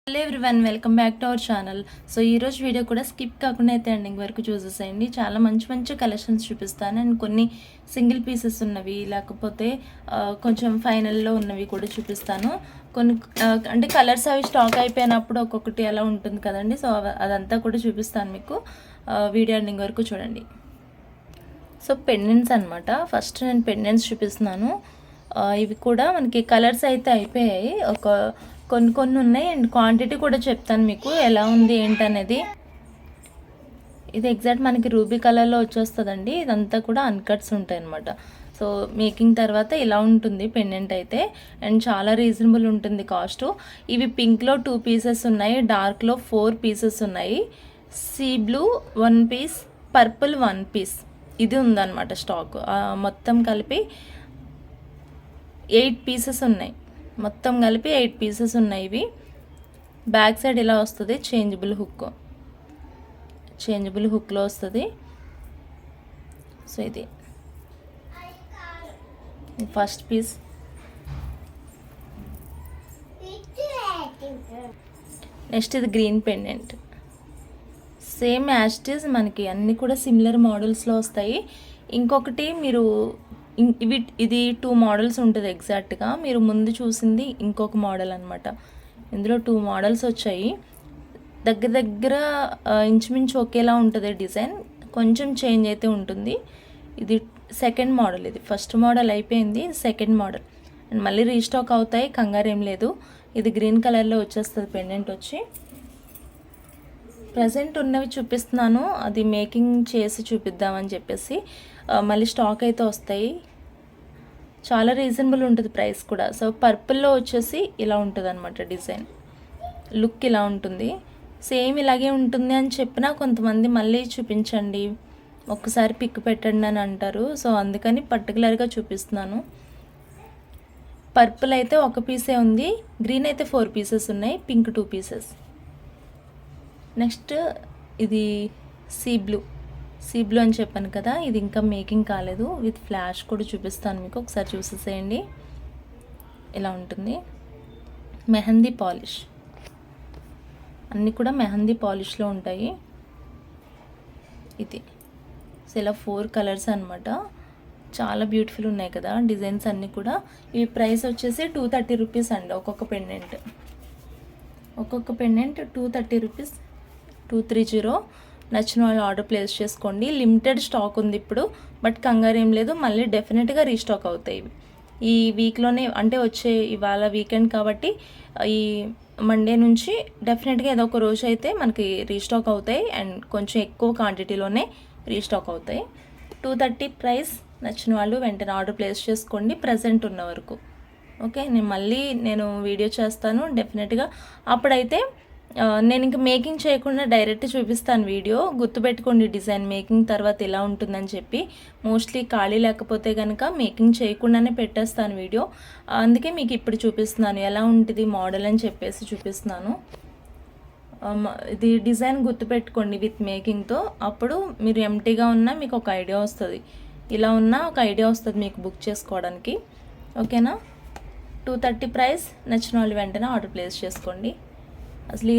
Hello everyone, welcome back to our channel. So ఈరోజు video కూడా skip కాకుండా అయితే ఎండింగ్ వరకు చూసేసేయండి. చాలా మంచి మంచి కలెక్షన్స్ చూపిస్తాను అండ్ కొన్ని సింగిల్ పీసెస్ ఉన్నవి, లేకపోతే కొంచెం ఫైనల్లో ఉన్నవి కూడా చూపిస్తాను. కొన్ని అంటే కలర్స్ అవి స్టాక్ అయిపోయినప్పుడు ఒక్కొక్కటి అలా ఉంటుంది కదండి. సో అదంతా కూడా చూపిస్తాను మీకు. వీడియో ఎండింగ్ వరకు చూడండి. సో పెండెంట్స్ అనమాట. ఫస్ట్ నేను పెండెంట్స్ చూపిస్తున్నాను. ఇవి కూడా మనకి కలర్స్ అయితే అయిపోయాయి, కొన్ని కొన్ని ఉన్నాయి అండ్ క్వాంటిటీ కూడా చెప్తాను మీకు ఎలా ఉంది ఏంటనేది. ఇది ఎగ్జాక్ట్ మనకి రూబీ కలర్లో వచ్చేస్తుందండి. ఇదంతా కూడా అన్కట్స్ ఉంటాయి అనమాట. సో మేకింగ్ తర్వాత ఇలా ఉంటుంది పెండెంట్ అయితే, అండ్ చాలా రీజనబుల్ ఉంటుంది కాస్ట్. ఇవి పింక్లో 2 పీసెస్ ఉన్నాయి, డార్క్లో 4 పీసెస్ ఉన్నాయి, sea blue 1 piece, purple 1 piece. ఇది ఉందన్నమాట స్టాక్. మొత్తం కలిపి 8 పీసెస్ ఉన్నాయి. మొత్తం కలిపి 8 పీసెస్ ఉన్నాయి. ఇవి బ్యాక్ సైడ్ ఇలా వస్తుంది, చేంజబుల్ హుక్లో వస్తుంది. సో ఇది ఫస్ట్ పీస్. నెక్స్ట్ ఇది గ్రీన్ పెండెంట్, సేమ్ యాస్టిస్ మనకి అన్నీ కూడా సిమిలర్ మోడల్స్లో వస్తాయి. ఇంకొకటి మీరు ఇది 2 మోడల్స్ ఉంటుంది ఎగ్జాక్ట్గా. మీరు ముందు చూసింది ఇంకొక మోడల్ అనమాట. ఇందులో 2 మోడల్స్ వచ్చాయి. దగ్గర ఇంచుమించు ఒకేలా ఉంటుంది డిజైన్, కొంచెం చేంజ్ అయితే ఉంటుంది. ఇది సెకండ్ మోడల్. ఇది ఫస్ట్ మోడల్ అయిపోయింది, సెకండ్ మోడల్ అండ్ మళ్ళీ రీస్టాక్ అవుతాయి, కంగారు ఏం లేదు. ఇది గ్రీన్ కలర్లో వచ్చేస్తుంది పెండెంట్ వచ్చి. ప్రజెంట్ ఉన్నవి చూపిస్తున్నాను, అది మేకింగ్ చేసి చూపిద్దామని చెప్పేసి. మళ్ళీ స్టాక్ అయితే వస్తాయి. చాలా రీజనబుల్ ఉంటుంది ప్రైస్ కూడా. సో పర్పుల్లో వచ్చేసి ఇలా ఉంటుంది అనమాట డిజైన్, లుక్ ఇలా ఉంటుంది. సేమ్ ఇలాగే ఉంటుంది అని చెప్పినా కొంతమంది మళ్ళీ చూపించండి, ఒక్కసారి పిక్ పెట్టండి అని అంటారు. సో అందుకని పర్టికులర్గా చూపిస్తున్నాను. పర్పుల్ అయితే 1 పీసే ఉంది, గ్రీన్ అయితే 4 పీసెస్ ఉన్నాయి, పింక్ 2 పీసెస్. నెక్స్ట్ ఇది సీ బ్లూ అని చెప్పాను కదా, ఇది ఇంకా మేకింగ్ కాలేదు. విత్ ఫ్లాష్ కూడా చూపిస్తాను మీకు, ఒకసారి చూసేసేయండి. ఇలా ఉంటుంది. మెహందీ పాలిష్, అన్నీ కూడా మెహందీ పాలిష్లో ఉంటాయి. ఇది సో ఇలా 4 కలర్స్ అనమాట. చాలా బ్యూటిఫుల్ ఉన్నాయి కదా డిజైన్స్ అన్నీ కూడా. ఈ ప్రైస్ వచ్చేసి 230 రూపీస్ అండి ఒక్కొక్క పెండెంట్. 230 రూపీస్, 230. నచ్చిన వాళ్ళు ఆర్డర్ ప్లేస్ చేసుకోండి. లిమిటెడ్ స్టాక్ ఉంది ఇప్పుడు, బట్ కంగారు ఏం లేదు, మళ్ళీ డెఫినెట్గా రీస్టాక్ అవుతాయి ఈ వీక్లోనే. అంటే వచ్చే ఇవాళ వీకెండ్ కాబట్టి ఈ మండే నుంచి డెఫినెట్గా ఏదో ఒక రోజు అయితే మనకి రీస్టాక్ అవుతాయి అండ్ కొంచెం ఎక్కువ క్వాంటిటీలోనే రీస్టాక్ అవుతాయి. 230 ప్రైస్. నచ్చిన వాళ్ళు వెంటనే ఆర్డర్ ప్లేస్ చేసుకోండి ప్రజెంట్ ఉన్న వరకు. ఓకే, నేను వీడియో చేస్తాను డెఫినెట్గా. అప్పుడైతే నేను ఇంకా మేకింగ్ చేయకుండా డైరెక్ట్ చూపిస్తాను వీడియో. గుర్తుపెట్టుకోండి, డిజైన్ మేకింగ్ తర్వాత ఇలా ఉంటుందని చెప్పి. మోస్ట్లీ ఖాళీ లేకపోతే కనుక మేకింగ్ చేయకుండానే పెట్టేస్తాను వీడియో. అందుకే మీకు ఇప్పుడు చూపిస్తున్నాను ఎలా ఉంటుంది మోడల్ అని చెప్పేసి చూపిస్తున్నాను. ఇది డిజైన్ గుర్తుపెట్టుకోండి విత్ మేకింగ్తో. అప్పుడు మీరు ఎంటీగా ఉన్నా మీకు ఒక ఐడియా వస్తుంది, ఇలా ఉన్నా ఒక ఐడియా వస్తుంది మీకు బుక్ చేసుకోవడానికి. ఓకేనా. 230 ప్రైస్. నచ్చిన వాళ్ళు వెంటనే ఆర్డర్ ప్లేస్ చేసుకోండి. అసలు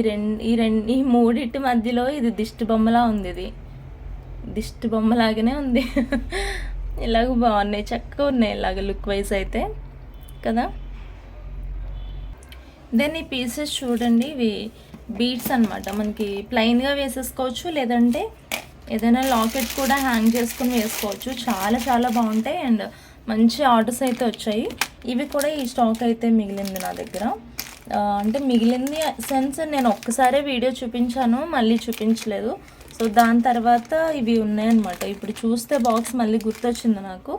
ఈ మూడింటి మధ్యలో ఇది దిష్టి బొమ్మలా ఉంది. ఇది దిష్టి బొమ్మలాగానే ఉంది. ఇలాగ బాగున్నాయి, చక్కగా ఉన్నాయి ఇలాగ లుక్ వైజ్ అయితే కదా. దెన్ ఈ పీసెస్ చూడండి, ఇవి బీడ్స్ అనమాట. మనకి ప్లెయిన్గా వేసేసుకోవచ్చు, లేదంటే ఏదైనా లాకెట్ కూడా హ్యాంగ్ చేసుకుని వేసుకోవచ్చు. చాలా చాలా బాగుంటాయి అండ్ మంచి ఆర్డర్స్ అయితే వచ్చాయి. ఇవి కూడా ఈ స్టాక్ అయితే మిగిలింది నా దగ్గర. అంటే మిగిలింది సెన్స్ నేను ఒక్కసారే వీడియో చూపించాను, మళ్ళీ చూపించలేదు. సో దాని తర్వాత ఇవి ఉన్నాయన్నమాట. ఇప్పుడు చూస్తే బాక్స్ మళ్ళీ గుర్తొచ్చింది నాకు.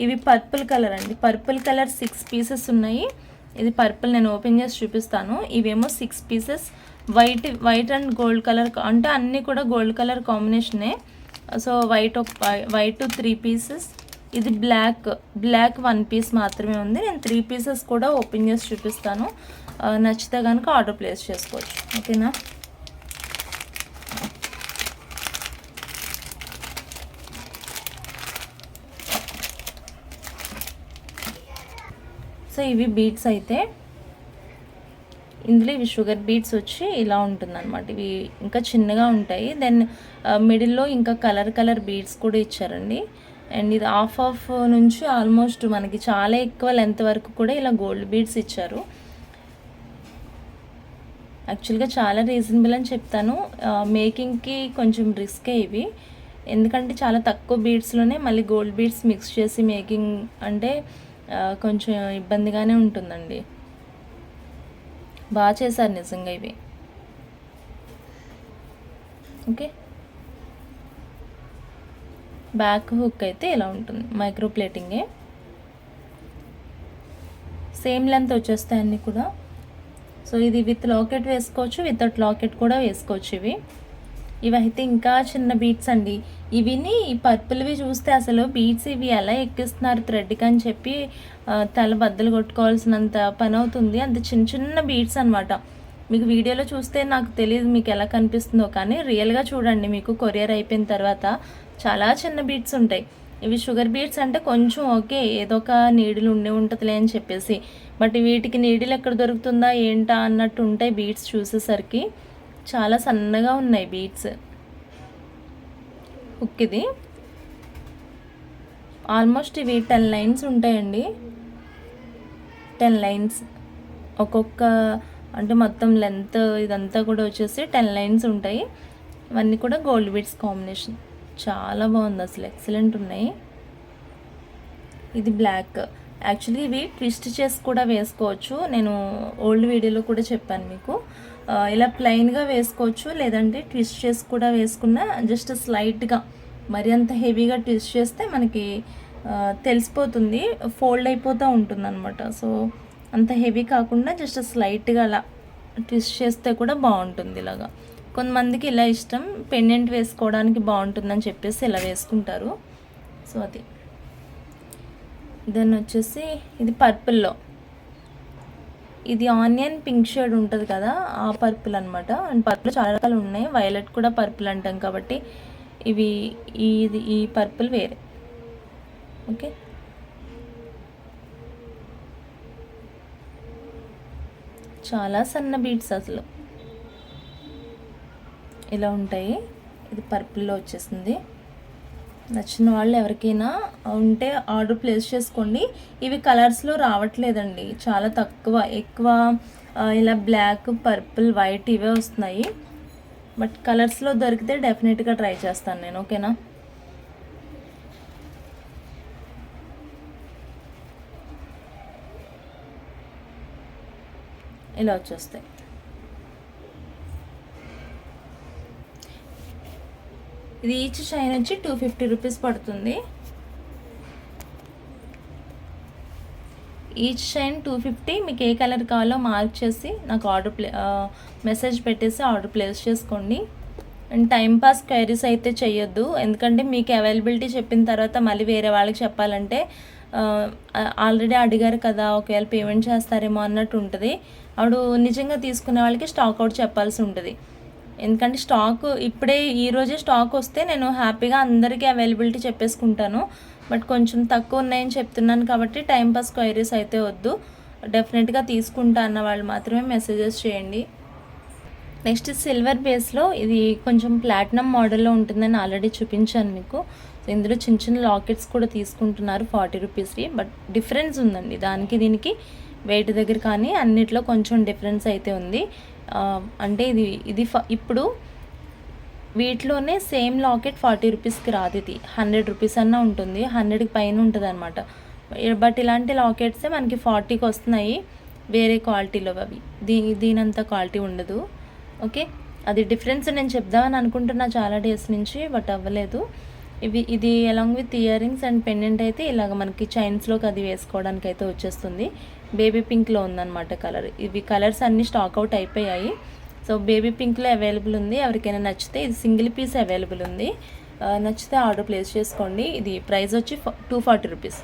ఇవి పర్పుల్ కలర్ అండి. పర్పుల్ కలర్ 6 పీసెస్ ఉన్నాయి. ఇది పర్పుల్, నేను ఓపెన్ చేసి చూపిస్తాను. ఇవేమో 6 pieces. White and gold colour, అంటే అన్నీ కూడా గోల్డ్ కలర్ కాంబినేషనే. So white 3 pieces. ఇది బ్లాక్ 1 పీస్ మాత్రమే ఉంది. నేను 3 పీసెస్ కూడా ఓపెన్ చేసి చూపిస్తాను. నచ్చితే కనుక ఆర్డర్ ప్లేస్ చేసుకోవచ్చు. ఓకేనా. సో ఇవి బీడ్స్ అయితే. ఇందులో ఇవి షుగర్ బీట్స్ వచ్చి ఇలా ఉంటుందన్నమాట. ఇవి ఇంకా చిన్నగా ఉంటాయి. దెన్ మిడిల్లో ఇంకా కలర్ బీట్స్ కూడా ఇచ్చారండి. అండ్ ఇది ఆఫ్ నుంచి ఆల్మోస్ట్ మనకి చాలా ఎక్కువ లెంత్ వరకు కూడా ఇలా గోల్డ్ బీడ్స్ ఇచ్చారు. యాక్చువల్గా చాలా రీజనబుల్ అని చెప్తాను. మేకింగ్కి కొంచెం రిస్కే ఇవి, ఎందుకంటే చాలా తక్కువ బీడ్స్లోనే మళ్ళీ గోల్డ్ బీడ్స్ మిక్స్ చేసి మేకింగ్ అంటే కొంచెం ఇబ్బందిగానే ఉంటుందండి. బాగా చేశారు నిజంగా ఇవి. ఓకే, బ్యాక్ హుక్ అయితే ఇలా ఉంటుంది, మైక్రో ప్లేటింగే, సేమ్ లెంత్ వచ్చేస్తాయి అన్నీ కూడా. సో ఇది విత్ లాకెట్ వేసుకోవచ్చు, వితౌట్ లాకెట్ కూడా వేసుకోవచ్చు. ఇవైతే ఇంకా చిన్న బీట్స్ అండి. ఇవిని ఈ పర్పుల్వి చూస్తే అసలు బీట్స్ ఇవి ఎలా ఎక్కిస్తున్నారు థ్రెడ్కి అని చెప్పి తల బద్దలు కొట్టుకోవాల్సినంత పని అవుతుంది. అంత చిన్న బీట్స్ అనమాట. మీకు వీడియోలో చూస్తే నాకు తెలియదు మీకు ఎలా కనిపిస్తుందో, కానీ రియల్గా చూడండి, మీకు కొరియర్ అయిపోయిన తర్వాత చాలా చిన్న బీట్స్ ఉంటాయి. ఇవి షుగర్ బీట్స్ అంటే కొంచెం ఓకే, ఏదో ఒక నీడిల్ ఉంటుందిలే అని చెప్పేసి, బట్ వీటికి నీడిల్ ఎక్కడ దొరుకుతుందా ఏంటా అన్నట్టు ఉంటాయి బీట్స్. చూసేసరికి చాలా సన్నగా ఉన్నాయి బీట్స్. హుక్ ఇది ఆల్మోస్ట్ ఇవి 10 లైన్స్ ఉంటాయండి. 10 లైన్స్ ఒక్కొక్క, అంటే మొత్తం లెంత్ ఇదంతా కూడా వచ్చేసి 10 లైన్స్ ఉంటాయి. ఇవన్నీ కూడా గోల్డ్ బీట్స్ కాంబినేషన్. చాలా బాగుంది అసలు, ఎక్సలెంట్ ఉన్నాయి. ఇది బ్లాక్. యాక్చువల్లీ ఇవి ట్విస్ట్ చేసి కూడా వేసుకోవచ్చు. నేను ఓల్డ్ వీడియోలో కూడా చెప్పాను మీకు. ఇలా ప్లెయిన్గా వేసుకోవచ్చు, లేదంటే ట్విస్ట్ చేసి కూడా వేసుకున్న జస్ట్ స్లైట్గా, మరి అంత హెవీగా ట్విస్ట్ చేస్తే మనకి తెలిసిపోతుంది, ఫోల్డ్ అయిపోతూ ఉంటుంది అనమాట. సో అంత హెవీ కాకుండా జస్ట్ స్లైట్గా అలా ట్విస్ట్ చేస్తే కూడా బాగుంటుంది. ఇలాగా కొంతమందికి ఇలా ఇష్టం, పెండెంట్ వేసుకోవడానికి బాగుంటుందని చెప్పేసి ఇలా వేసుకుంటారు. సో అది. దెన్ వచ్చేసి ఇది పర్పుల్లో, ఇది ఆనియన్ పింక్ షేడ్ ఉంటుంది కదా, ఆ పర్పుల్ అనమాట. అండ్ పర్పుల్ చాలా రకాలు ఉన్నాయి, వైలెట్ కూడా పర్పుల్ అంటాం కాబట్టి ఇవి ఈ పర్పుల్ వేరే. ఓకే, చాలా సన్న బీట్స్ అసలు ఇలా ఉంటాయి. ఇది పర్పుల్లో వచ్చేసింది. నచ్చిన వాళ్ళు ఎవరికైనా ఉంటే ఆర్డర్ ప్లేస్ చేసుకోండి. ఇవి కలర్స్లో రావట్లేదండి, చాలా తక్కువ, ఎక్కువ ఇలా బ్లాక్, పర్పుల్, వైట్ ఇవే వస్తున్నాయి. బట్ కలర్స్లో దొరికితే డెఫినెట్గా ట్రై చేస్తాను నేను. ఓకేనా, ఇలా వచ్చేస్తాయి. ఇది ఈచ్ చైన్ వచ్చి 250 రూపీస్ పడుతుంది. Each chain 250. మీకు ఏ కలర్ కావాలో మార్క్ చేసి నాకు మెసేజ్ పెట్టేసి ఆర్డర్ ప్లేస్ చేసుకోండి. అండ్ టైంపాస్ క్వైరీస్ అయితే చెయ్యొద్దు, ఎందుకంటే మీకు అవైలబిలిటీ చెప్పిన తర్వాత మళ్ళీ వేరే వాళ్ళకి చెప్పాలంటే ఆల్రెడీ అడిగారు కదా, ఒకవేళ పేమెంట్ చేస్తారేమో అన్నట్టు ఉంటుంది. అప్పుడు నిజంగా తీసుకునే వాళ్ళకి స్టాక్ అవుట్ చెప్పాల్సి ఉంటుంది. ఎందుకంటే స్టాక్ ఇప్పుడే ఈరోజే స్టాక్ వస్తే నేను హ్యాపీగా అందరికీ అవైలబిలిటీ చెప్పేసుకుంటాను. బట్ కొంచెం తక్కువ ఉన్నాయని చెప్తున్నాను కాబట్టి టైంపాస్ క్వైరీస్ అయితే వద్దు. డెఫినెట్గా తీసుకుంటా అన్న వాళ్ళు మాత్రమే మెసేజెస్ చేయండి. నెక్స్ట్ సిల్వర్ బేస్లో ఇది కొంచెం ప్లాటినం మోడల్లో ఉంటుందని ఆల్రెడీ చూపించాను మీకు. ఇందులో చిన్న లాకెట్స్ కూడా తీసుకుంటున్నారు 40 రూపీస్వి. బట్ డిఫరెన్స్ ఉందండి దానికి దీనికి, వెయిట్ దగ్గర కానీ అన్నిట్లో కొంచెం డిఫరెన్స్ అయితే ఉంది. అంటే ఇది ఇప్పుడు వీటిలోనే సేమ్ లాకెట్ 40 రూపీస్కి రాదు, ఇది 100 రూపీస్ అన్నా ఉంటుంది, 100కి పైన ఉంటుంది అనమాట. బట్ ఇలాంటి లాకెట్సే మనకి 40కి వస్తున్నాయి వేరే క్వాలిటీలో. అవి దీనంత క్వాలిటీ ఉండదు. ఓకే, అది డిఫరెన్స్ నేను చెప్దామని అనుకుంటున్నా చాలా డేస్ నుంచి, బట్ అవ్వలేదు. ఇది along with ear rings and pendant అయితే ఇలాగ మనకి చైన్స్లోకి అది వేసుకోవడానికి అయితే వచ్చేస్తుంది. బేబీ పింక్లో ఉందన్నమాట కలర్. ఇవి కలర్స్ అన్నీ స్టాక్ అవుట్ అయిపోయాయి. సో బేబీ పింక్లో అవైలబుల్ ఉంది, ఎవరికైనా నచ్చితే. ఇది సింగిల్ పీస్ అవైలబుల్ ఉంది, నచ్చితే ఆర్డర్ ప్లేస్ చేసుకోండి. ఇది ప్రైస్ వచ్చి 240 రూపీస్.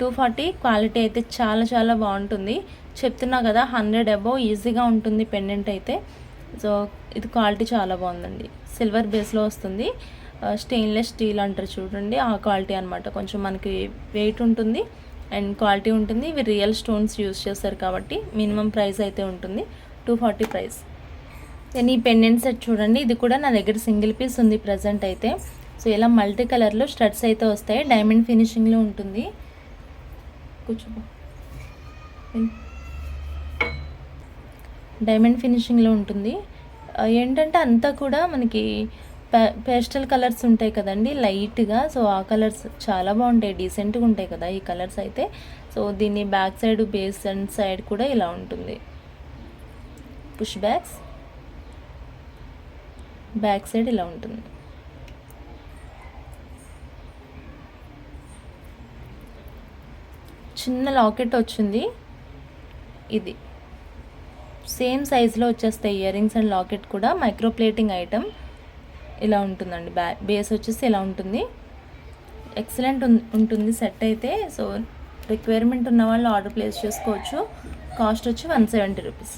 240. క్వాలిటీ అయితే చాలా చాలా బాగుంటుంది. చెప్తున్నా కదా, 100 అబోవ్ ఈజీగా ఉంటుంది పెండెంట్ అయితే. సో ఇది క్వాలిటీ చాలా బాగుందండి. సిల్వర్ బేస్లో వస్తుంది, స్టెయిన్లెస్ స్టీల్ అంటారు చూడండి, ఆ క్వాలిటీ అనమాట. కొంచెం మనకి వెయిట్ ఉంటుంది, అండ్ క్వాలిటీ ఉంటుంది. ఇవి రియల్ స్టోన్స్ యూస్ చేస్తారు కాబట్టి మినిమం ప్రైస్ అయితే ఉంటుంది 240 ప్రైస్. దెన్ ఈ పెండెంట్ సెట్ చూడండి, ఇది కూడా నా దగ్గర సింగిల్ పీస్ ఉంది ప్రజెంట్ అయితే. సో ఇలా మల్టీ కలర్లో స్టడ్స్ అయితే వస్తాయి, డైమండ్ ఫినిషింగ్లో ఉంటుంది. కూర్చో, డైమండ్ ఫినిషింగ్లో ఉంటుంది. ఏంటంటే అంతా కూడా మనకి పేస్టల్ కలర్స్ ఉంటాయి కదండి లైట్గా. సో ఆ కలర్స్ చాలా బాగుంటాయి, డీసెంట్గా ఉంటాయి కదా ఈ కలర్స్ అయితే. సో దీన్ని back side, base and side కూడా ఇలా ఉంటుంది. పుష్ బ్యాక్స్, బ్యాక్ సైడ్ ఇలా ఉంటుంది. చిన్న లాకెట్ వచ్చింది, ఇది సేమ్ సైజులో వచ్చేస్తాయి ఇయర్ రింగ్స్ అండ్ లాకెట్ కూడా. మైక్రో ప్లేటింగ్ ఐటమ్ ఇలా ఉంటుందండి. బేస్ వచ్చేసి ఇలా ఉంటుంది. ఎక్సలెంట్ ఉంటుంది సెట్ అయితే. సో రిక్వైర్మెంట్ ఉన్న వాళ్ళు ఆర్డర్ ప్లేస్ చేసుకోవచ్చు. కాస్ట్ వచ్చి 170 రూపీస్.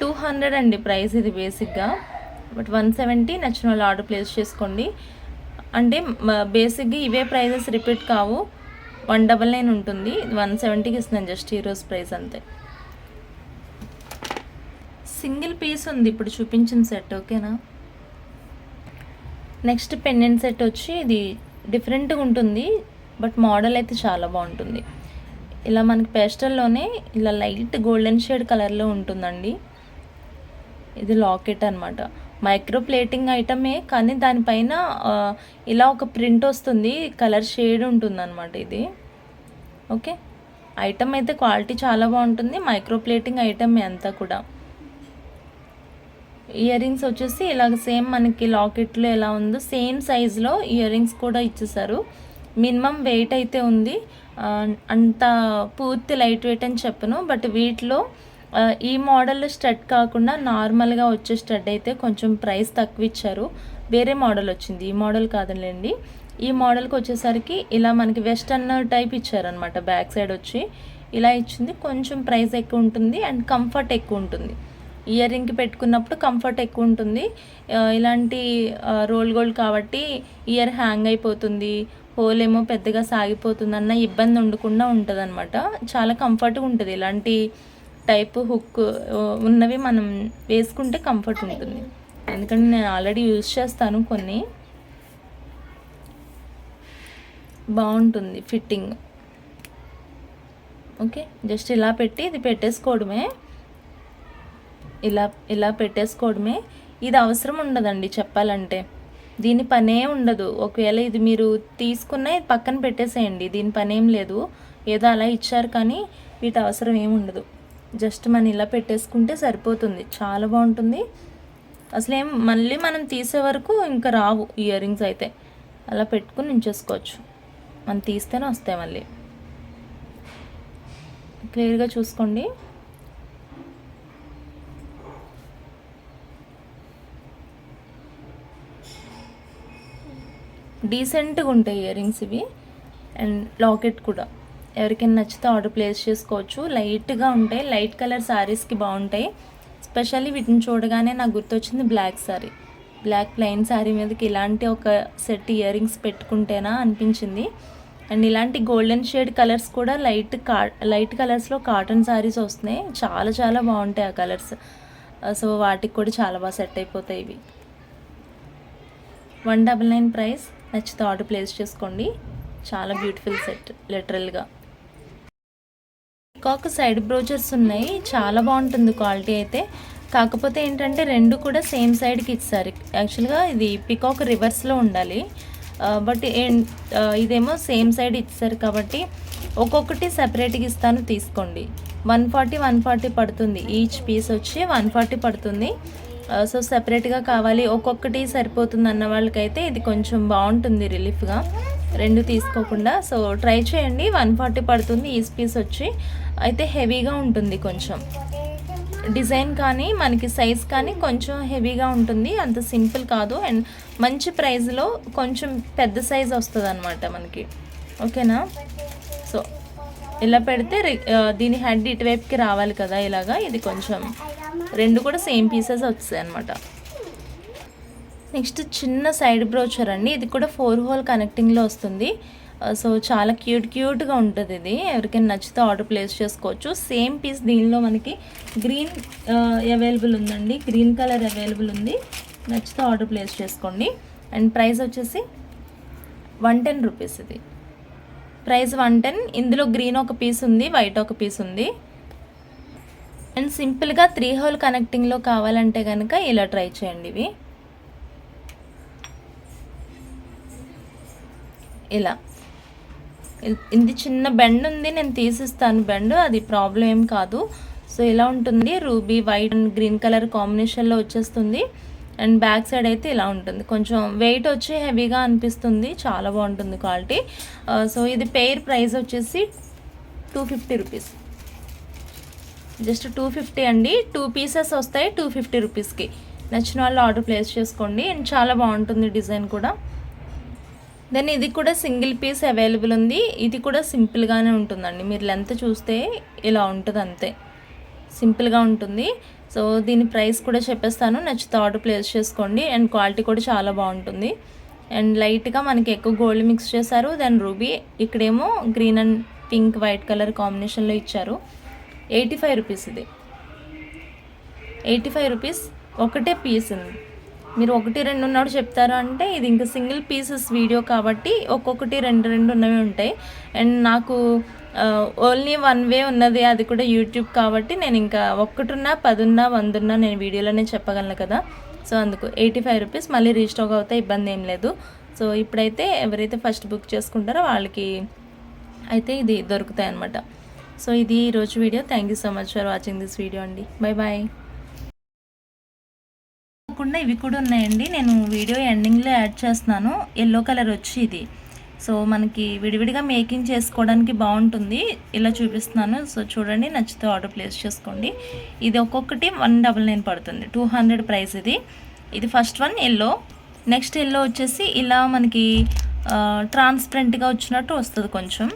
200 అండి ప్రైస్ ఇది బేసిక్గా, బట్ 170 నచ్చిన వాళ్ళు ఆర్డర్ ప్లేస్ చేసుకోండి. అంటే బేసిక్గా ఇవే ప్రైజెస్ రిపీట్ కావు. 199 ఉంటుంది, 170కి ఇస్తున్నాను జస్ట్ ఈరోజు ప్రైస్ అంతే. సింగిల్ పీస్ ఉంది ఇప్పుడు చూపించిన సెట్, ఓకేనా. నెక్స్ట్ పెండెంట్ సెట్ వచ్చి ఇది డిఫరెంట్గా ఉంటుంది, బట్ మోడల్ అయితే చాలా బాగుంటుంది. ఇలా మనకి పేస్టల్లోనే ఇలా లైట్ గోల్డెన్ షేడ్ కలర్లో ఉంటుందండి. ఇది లాకెట్ అనమాట. మైక్రో ప్లేటింగ్ ఐటమే, కానీ దానిపైన ఇలా ఒక ప్రింట్ వస్తుంది, కలర్ షేడ్ ఉంటుంది అనమాట ఇది. ఓకే, ఐటమ్ అయితే క్వాలిటీ చాలా బాగుంటుంది. మైక్రో ప్లేటింగ్ ఐటమే అంతా కూడా. ఇయర్ రింగ్స్ వచ్చేసి ఇలాగ సేమ్ మనకి లాకెట్లో ఎలా ఉందో సేమ్ సైజులో ఇయర్ రింగ్స్ కూడా ఇచ్చేసారు. మినిమం వెయిట్ అయితే ఉంది, అంత పూర్తి లైట్ వెయిట్ అని చెప్పను. బట్ వీటిలో ఈ మోడల్ స్టడ్ కాకుండా నార్మల్గా వచ్చే స్టడ్ అయితే కొంచెం ప్రైస్ తక్కువ ఇచ్చారు. వేరే మోడల్ వచ్చింది, ఈ మోడల్ కాదులేండి. ఈ మోడల్కి వచ్చేసరికి ఇలా మనకి వెస్టర్న్ టైప్ ఇచ్చారనమాట. బ్యాక్ సైడ్ వచ్చి ఇలా ఇచ్చింది, కొంచెం ప్రైస్ ఎక్కువ ఉంటుంది అండ్ కంఫర్ట్ ఎక్కువ ఉంటుంది. ఇయర్ రింగ్కి పెట్టుకున్నప్పుడు కంఫర్ట్ ఎక్కువ ఉంటుంది. ఇలాంటి రోల్ గోల్డ్ కాబట్టి ఇయర్ హ్యాంగ్ అయిపోతుంది, హోల్ ఏమో పెద్దగా సాగిపోతుంది అన్న ఇబ్బంది ఉండకుండా ఉంటుంది అనమాట. చాలా కంఫర్ట్గా ఉంటుంది. ఇలాంటి టైప్ హుక్ ఉన్నవి మనం వేసుకుంటే కంఫర్ట్ ఉంటుంది. ఎందుకంటే నేను ఆల్రెడీ యూజ్ చేస్తాను కొన్ని, బాగుంటుంది ఫిట్టింగ్. ఓకే, జస్ట్ ఇలా పెట్టి ఇది పెట్టేసుకోవడమే, ఇలా పెట్టేసుకోవడమే. ఇది అవసరం ఉండదండి చెప్పాలంటే, దీని పనే ఉండదు. ఒకవేళ ఇది మీరు తీసుకున్న పక్కన పెట్టేసేయండి, దీని పనేం లేదు. ఏదో అలా ఇచ్చారు కానీ వీటి అవసరం ఏమి ఉండదు. జస్ట్ మనం ఇలా పెట్టేసుకుంటే సరిపోతుంది. చాలా బాగుంటుంది. అసలేం మళ్ళీ మనం తీసే వరకు ఇంకా రావు ఇయర్ రింగ్స్ అయితే. అలా పెట్టుకుని ఉంచేసుకోవచ్చు, మనం తీస్తేనే వస్తాయి మళ్ళీ. క్లియర్గా చూసుకోండి. డీసెంట్గా ఉంటాయి ఇయర్ రింగ్స్ ఇవి. అండ్ లాకెట్ కూడా ఎవరికైనా నచ్చితే ఆర్డర్ ప్లేస్ చేసుకోవచ్చు. లైట్గా ఉంటాయి, లైట్ కలర్ శారీస్కి బాగుంటాయి. స్పెషల్లీ వీటిని చూడగానే నాకు గుర్తొచ్చింది black sari. Black plain sari మీదకి ఇలాంటి ఒక సెట్ ఇయర్ రింగ్స్ పెట్టుకుంటేనా అనిపించింది. అండ్ ఇలాంటి గోల్డెన్ షేడ్ కలర్స్ కూడా లైట్ కలర్స్లో కాటన్ శారీస్ వస్తున్నాయి, చాలా చాలా బాగుంటాయి ఆ కలర్స్. సో వాటికి కూడా చాలా బాగా సెట్ అయిపోతాయి ఇవి. 199 ప్రైస్. నచ్చితే ఆర్డర్ ప్లేస్ చేసుకోండి. చాలా బ్యూటిఫుల్ సెట్ లిటరల్గా. పికాక్ సైడ్ బ్రోచర్స్ ఉన్నాయి, చాలా బాగుంటుంది క్వాలిటీ అయితే. కాకపోతే ఏంటంటే రెండు కూడా సేమ్ సైడ్కి ఇచ్చారు. యాక్చువల్గా ఇది పికాక్ రివర్స్లో ఉండాలి, బట్ ఇదేమో సేమ్ సైడ్ ఇచ్చారు కాబట్టి ఒక్కొక్కటి సెపరేట్గా ఇస్తాను, తీసుకోండి. 140 పడుతుంది, ఈచ్ పీస్ వచ్చి 140 పడుతుంది. సో సెపరేట్గా కావాలి, ఒక్కొక్కటి సరిపోతుంది అన్న వాళ్ళకైతే ఇది కొంచెం బాగుంటుంది రిలీఫ్గా, రెండు తీసుకోకుండా. సో ట్రై చేయండి. 140 పడుతుంది ఈచ్ పీస్ వచ్చి. అయితే హెవీగా ఉంటుంది కొంచెం, డిజైన్ కానీ మనకి సైజ్ కానీ కొంచెం హెవీగా ఉంటుంది, అంత సింపుల్ కాదు. అండ్ మంచి ప్రైస్లో కొంచెం పెద్ద సైజ్ వస్తుంది అనమాట మనకి. ఓకేనా. సో ఇలా పెడితే దీని హెడ్ ఇటువైపుకి రావాలి కదా ఇలాగా. ఇది కొంచెం రెండు కూడా సేమ్ పీసెస్ వచ్చాయి అనమాట. నెక్స్ట్ చిన్న సైడ్ బ్రోచర్ అండి, ఇది కూడా 4 హోల్ కనెక్టింగ్లో వస్తుంది. సో చాలా క్యూట్గా ఉంటుంది ఇది. ఎవరికైనా నచ్చితే ఆర్డర్ ప్లేస్ చేసుకోవచ్చు. సేమ్ పీస్ దీనిలో మనకి గ్రీన్ అవైలబుల్ ఉందండి, గ్రీన్ కలర్ అవైలబుల్ ఉంది. నచ్చితే ఆర్డర్ ప్లేస్ చేసుకోండి. అండ్ ప్రైస్ వచ్చేసి 110 రూపీస్. ఇది ప్రైస్ 110. ఇందులో గ్రీన్ ఒక పీస్ ఉంది, వైట్ ఒక పీస్ ఉంది. అండ్ సింపుల్గా 3 హోల్ కనెక్టింగ్లో కావాలంటే కనుక ఇలా ట్రై చేయండి. ఇవి ఇలా ఇది చిన్న బెండ్ ఉంది, నేను తీసిస్తాను బెండ్, అది ప్రాబ్లం ఏం కాదు. సో ఇలా ఉంటుంది. Ruby white and green colour కాంబినేషన్లో వచ్చేస్తుంది. అండ్ బ్యాక్ సైడ్ అయితే ఇలా ఉంటుంది. కొంచెం వెయిట్ వచ్చి హెవీగా అనిపిస్తుంది, చాలా బాగుంటుంది క్వాలిటీ. సో ఇది పెయిర్ ప్రైస్ వచ్చేసి 250 రూపీస్. జస్ట్ 250 అండి. 2 పీసెస్ వస్తాయి 250 రూపీస్కి. నచ్చిన వాళ్ళు ఆర్డర్ ప్లేస్ చేసుకోండి. అండ్ చాలా బాగుంటుంది డిజైన్ కూడా. దెన్ ఇది కూడా సింగిల్ పీస్ అవైలబుల్ ఉంది. ఇది కూడా సింపుల్గానే ఉంటుందండి. మీరు లెంత్ చూస్తే ఇలా ఉంటుంది, అంతే సింపుల్గా ఉంటుంది. సో దీని ప్రైస్ కూడా చెప్పేస్తాను, నచ్చితే ఆర్డర్ ప్లేస్ చేసుకోండి. అండ్ క్వాలిటీ కూడా చాలా బాగుంటుంది. అండ్ లైట్గా మనకి ఎక్కువ గోల్డ్ మిక్స్ చేశారు. దెన్ రూబీ, ఇక్కడేమో green and pink white colour కాంబినేషన్లో ఇచ్చారు. 85 రూపీస్. ఇది 85 రూపీస్. ఒకటే పీస్ ఉంది. మీరు 1, 2 ఉన్నప్పుడు చెప్తారు అంటే ఇది ఇంకా సింగిల్ పీసెస్ వీడియో కాబట్టి ఒక్కొక్కటి 2 ఉన్నవి ఉంటాయి. అండ్ నాకు ఓన్లీ 1 వే ఉన్నది, అది కూడా యూట్యూబ్ కాబట్టి నేను ఇంకా 1 ఉన్నా 10 ఉన్నా 100 ఉన్నా నేను వీడియోలోనే చెప్పగలను కదా. సో అందుకు 85 రూపీస్. మళ్ళీ రీస్టాక్ అవుతాయి, ఇబ్బంది ఏం లేదు. సో ఇప్పుడైతే ఎవరైతే ఫస్ట్ బుక్ చేసుకుంటారో వాళ్ళకి అయితే ఇది దొరుకుతాయి అన్నమాట. సో ఇది ఈరోజు video. Thank you so much for watching this video అండి. బాయ్. కాకుండా ఇవి కూడా ఉన్నాయండి, నేను వీడియో ఎండింగ్లో యాడ్ చేస్తున్నాను. ఎల్లో కలర్ వచ్చి ఇది. సో మనకి విడివిడిగా మేకింగ్ చేసుకోవడానికి బాగుంటుంది. ఇలా చూపిస్తున్నాను. సో చూడండి, నచ్చితే ఆర్డర్ ప్లేస్ చేసుకోండి. ఇది ఒక్కొక్కటి 199 పడుతుంది. 200 ప్రైస్ ఇది. ఇది first one yellow. Next yellow వచ్చేసి ఇలా మనకి ట్రాన్స్పరెంట్గా వచ్చినట్టు వస్తుంది కొంచెం.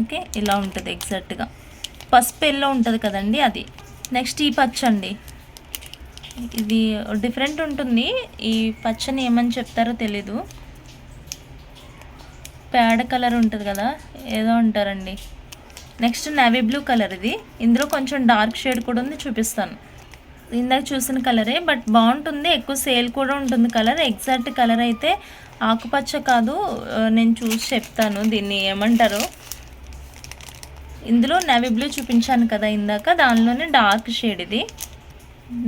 ఓకే, ఇలా ఉంటుంది ఎగ్జాక్ట్గా. పసుపు ఎల్లో ఉంటుంది కదండి, అది. నెక్స్ట్ ఈ పచ్చ అండి, ఇది డిఫరెంట్ ఉంటుంది. ఈ పచ్చని ఏమని చెప్తారో తెలీదు, పేడ కలర్ ఉంటుంది కదా, ఏదో అంటారండి. Next navy blue colour. ఇది ఇందులో కొంచెం డార్క్ షేడ్ కూడా ఉంది, చూపిస్తాను. ఇందాక చూసిన కలరే, బట్ బాగుంటుంది. ఎక్కువ సేల్ కూడా ఉంటుంది కలర్. ఎగ్జాక్ట్ కలర్ అయితే ఆకుపచ్చ కాదు, నేను చూసి చెప్తాను దీన్ని ఏమంటారో. ఇందులో నేవీ బ్లూ చూపించాను కదా ఇందాక, దానిలోనే డార్క్ షేడ్ ఇది.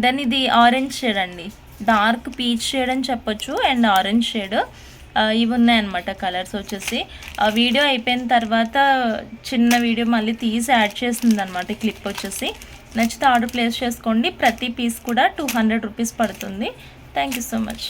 దెన్ ఇది ఆరెంజ్ షేడ్ అండి, డార్క్ పీచ్ షేడ్ అని చెప్పొచ్చు. అండ్ ఆరెంజ్ షేడ్, ఇవి ఉన్నాయన్నమాట కలర్స్ వచ్చేసి. ఆ వీడియో అయిపోయిన తర్వాత చిన్న వీడియో మళ్ళీ తీసి యాడ్ చేసింది అనమాట క్లిప్ వచ్చేసి. నచ్చితే ఆర్డర్ ప్లేస్ చేసుకోండి. ప్రతి పీస్ కూడా 200 రూపీస్ పడుతుంది. Thank you so much.